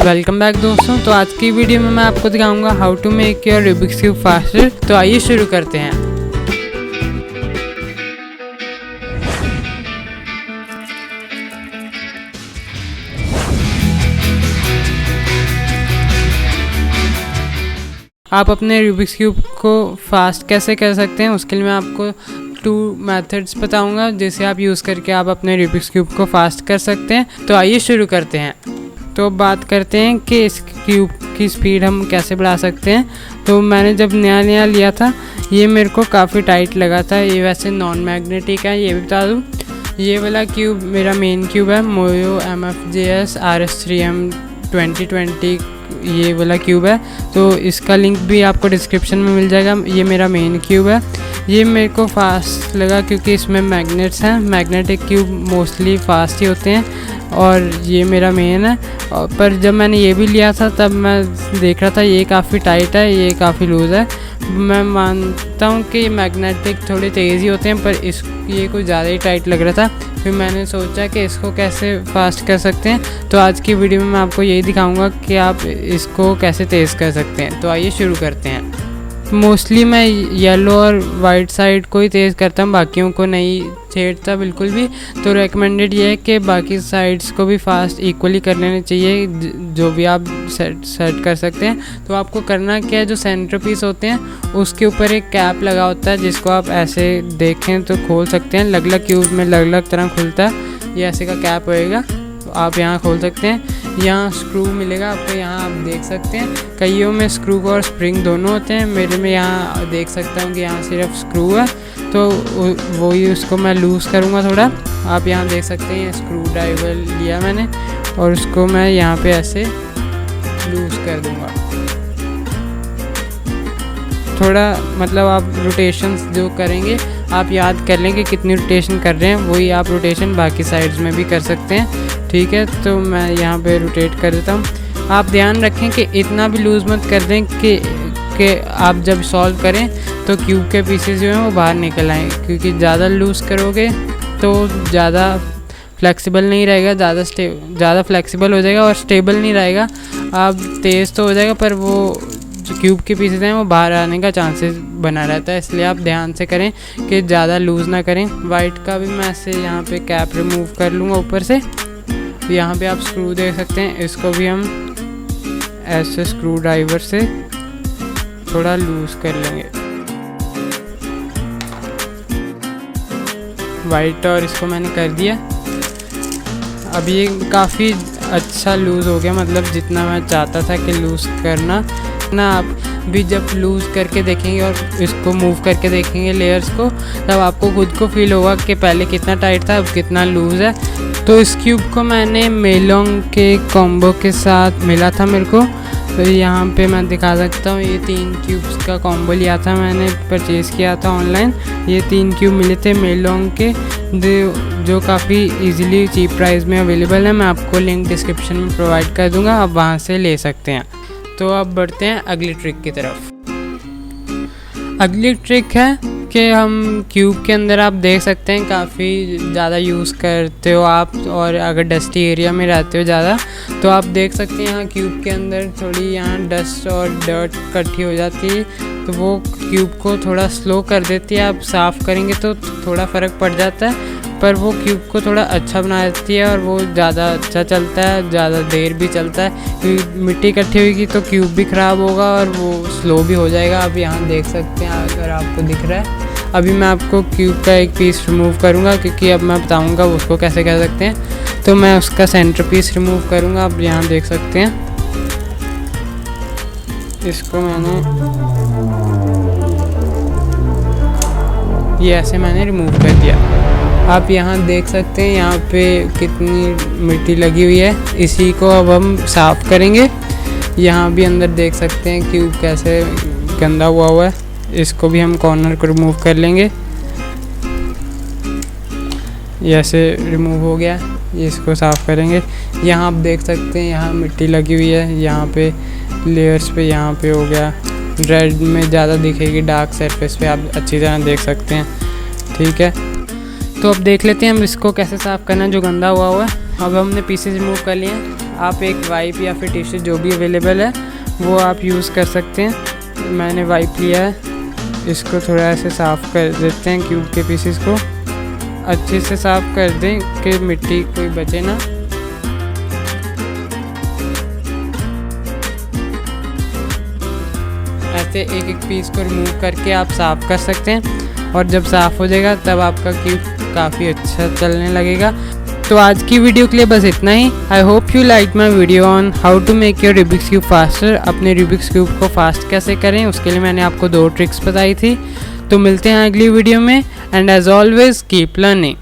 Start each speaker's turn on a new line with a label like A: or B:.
A: Welcome back दोस्तों। तो आज की वीडियो में मैं आपको दिखाऊंगा how to make your Rubik's cube faster. तो आइए शुरू करते हैं। आप अपने रूबिक्स क्यूब को फास्ट कैसे कर सकते हैं, उसके लिए मैं आपको 2 मेथड्स बताऊंगा जिसे आप यूज़ करके आप अपने रूबिक्स क्यूब को फास्ट कर सकते हैं। तो आइए शुरू करते हैं। तो बात करते हैं कि इस क्यूब की स्पीड हम कैसे बढ़ा सकते हैं। तो मैंने जब नया लिया था ये मेरे को काफ़ी टाइट लगा था। ये वैसे नॉन मैग्नेटिक है, ये भी बता दूँ। ये वाला क्यूब मेरा मेन क्यूब है, मोयो MFJS RS3M 2020 ये वाला क्यूब है। तो इसका लिंक भी आपको डिस्क्रिप्शन में मिल जाएगा। ये मेरा मेन क्यूब है। ये मेरे को फास्ट लगा क्योंकि इसमें मैग्नेट्स हैं। मैग्नेटिक क्यूब मोस्टली फास्ट ही होते हैं और ये मेरा मेन है। पर जब मैंने ये भी लिया था तब मैं देख रहा था ये काफ़ी टाइट है, ये काफ़ी लूज़ है। मैं मानता हूँ कि मैग्नेटिक थोड़े तेज़ ही होते हैं, पर ये कुछ ज़्यादा ही टाइट लग रहा था। फिर मैंने सोचा कि इसको कैसे फास्ट कर सकते हैं। तो आज की वीडियो में मैं आपको यही दिखाऊंगा कि आप इसको कैसे तेज़ कर सकते हैं। तो आइए शुरू करते हैं। मोस्टली मैं येलो और वाइट साइड को ही तेज़ करता हूँ, बाकियों को नहीं छेड़ता बिल्कुल भी। तो रेकमेंडेड ये है कि बाकी साइड्स को भी फास्ट इक्वली कर लेने चाहिए, जो भी आप सेट कर सकते हैं। तो आपको करना क्या है, जो सेंटर पीस होते हैं उसके ऊपर एक कैप लगा होता है जिसको आप ऐसे देखें तो खोल सकते हैं। अलग अलग क्यूब में अलग अलग तरह खुलता है। ये ऐसे का कैप होएगा, तो आप यहाँ खोल सकते हैं। यहाँ स्क्रू मिलेगा आपको, यहाँ आप देख सकते हैं। कईयों में स्क्रू और स्प्रिंग दोनों होते हैं, मेरे में यहाँ देख सकता हूँ कि यहाँ सिर्फ स्क्रू है। तो वही उसको मैं लूज़ करूँगा थोड़ा। आप यहाँ देख सकते हैं स्क्रू ड्राइवर लिया मैंने और उसको मैं यहाँ पे ऐसे लूज़ कर दूँगा थोड़ा। मतलब आप रोटेशंस जो करेंगे आप याद कर लें कि कितनी रोटेशन कर रहे हैं, वही आप रोटेशन बाकी साइड्स में भी कर सकते हैं। ठीक है, तो मैं यहाँ पे रोटेट कर देता हूँ। आप ध्यान रखें कि इतना भी लूज़ मत कर दें कि आप जब सॉल्व करें तो क्यूब के पीसेस जो हैं वो बाहर निकल आएँ, क्योंकि ज़्यादा लूज़ करोगे तो ज़्यादा फ्लेक्सिबल नहीं रहेगा, ज़्यादा फ्लेक्सिबल हो जाएगा और स्टेबल नहीं रहेगा। आप तेज़ तो हो जाएगा पर वो जो क्यूब के पीसेस हैं वो बाहर आने का चांसेस बना रहता है। इसलिए आप ध्यान से करें कि ज़्यादा लूज़ ना करें। वाइट का भी मैं ऐसे यहाँ पे कैप रिमूव कर लूँगा ऊपर से। तो यहाँ पे आप स्क्रू देख सकते हैं, इसको भी हम ऐसे स्क्रू ड्राइवर से थोड़ा लूज़ कर लेंगे वाइट, और इसको मैंने कर दिया। अब ये काफ़ी अच्छा लूज़ हो गया, मतलब जितना मैं चाहता था कि लूज़ करना ना। आप भी जब लूज़ करके देखेंगे और इसको मूव करके देखेंगे लेयर्स को, तब आपको खुद को फील होगा कि पहले कितना टाइट था अब कितना लूज़ है। तो इस क्यूब को मैंने मेलोंग के कॉम्बो के साथ मिला था मेरे को। तो यहाँ पे मैं दिखा सकता हूँ, ये 3 क्यूब्स का कॉम्बो लिया था मैंने, परचेज़ किया था ऑनलाइन। ये 3 क्यूब मिले थे मेलोंग के, जो काफ़ी इजीली चीप प्राइस में अवेलेबल है। मैं आपको लिंक डिस्क्रिप्शन में प्रोवाइड कर दूँगा, आप वहाँ से ले सकते हैं। तो अब बढ़ते हैं अगली ट्रिक की तरफ। अगली ट्रिक है कि हम क्यूब के अंदर आप देख सकते हैं काफ़ी ज़्यादा यूज़ करते हो आप, और अगर डस्टी एरिया में रहते हो ज़्यादा तो आप देख सकते हैं यहाँ क्यूब के अंदर थोड़ी यहाँ डस्ट और डर्ट इकट्ठी हो जाती है। तो वो क्यूब को थोड़ा स्लो कर देती है। आप साफ़ करेंगे तो थोड़ा फ़र्क पड़ जाता है, पर वो क्यूब को थोड़ा अच्छा बना देती है और वो ज़्यादा अच्छा चलता है, ज़्यादा देर भी चलता है। क्योंकि मिट्टी इकट्ठी होगी तो क्यूब भी ख़राब होगा और वो स्लो भी हो जाएगा। आप यहाँ देख सकते हैं, अगर आपको दिख रहा है। अभी मैं आपको क्यूब का एक पीस रिमूव करूँगा, क्योंकि अब मैं बताऊँगा उसको कैसे कर सकते हैं। तो मैं उसका सेंटर पीस रिमूव करूँगा। आप यहाँ देख सकते हैं, इसको मैंने ये ऐसे मैंने रिमूव कर दिया। आप यहाँ देख सकते हैं यहाँ पे कितनी मिट्टी लगी हुई है। इसी को अब हम साफ़ करेंगे। यहाँ भी अंदर देख सकते हैं क्यूब कैसे गंदा हुआ है। इसको भी हम कॉर्नर को रिमूव कर लेंगे। ये ऐसे रिमूव हो गया, इसको साफ़ करेंगे। यहाँ आप देख सकते हैं यहाँ मिट्टी लगी हुई है, यहाँ पे लेयर्स पे यहाँ पे हो गया। रेड में ज़्यादा दिखेगी, डार्क सरफेस पे आप अच्छी तरह देख सकते हैं। ठीक है, तो अब देख लेते हैं हम इसको कैसे साफ़ करना है जो गंदा हुआ है। अब हमने पीसेस रिमूव कर लिए हैं। आप एक वाइप या फिर टिश्यू जो भी अवेलेबल है वो आप यूज़ कर सकते हैं। मैंने वाइप लिया है, इसको थोड़ा ऐसे साफ़ कर देते हैं। क्यूब के पीसेस को अच्छे से साफ़ कर दें कि मिट्टी कोई बचे ना। ऐसे एक एक पीस को रिमूव करके आप साफ़ कर सकते हैं, और जब साफ़ हो जाएगा तब आपका क्यूब काफ़ी अच्छा चलने लगेगा। तो आज की वीडियो के लिए बस इतना ही। I hope you like my video on how to make your Rubik's cube faster. अपने रूबिक्स क्यूब को फास्ट कैसे करें उसके लिए मैंने आपको 2 ट्रिक्स बताई थी। तो मिलते हैं अगली वीडियो में, and as always keep learning.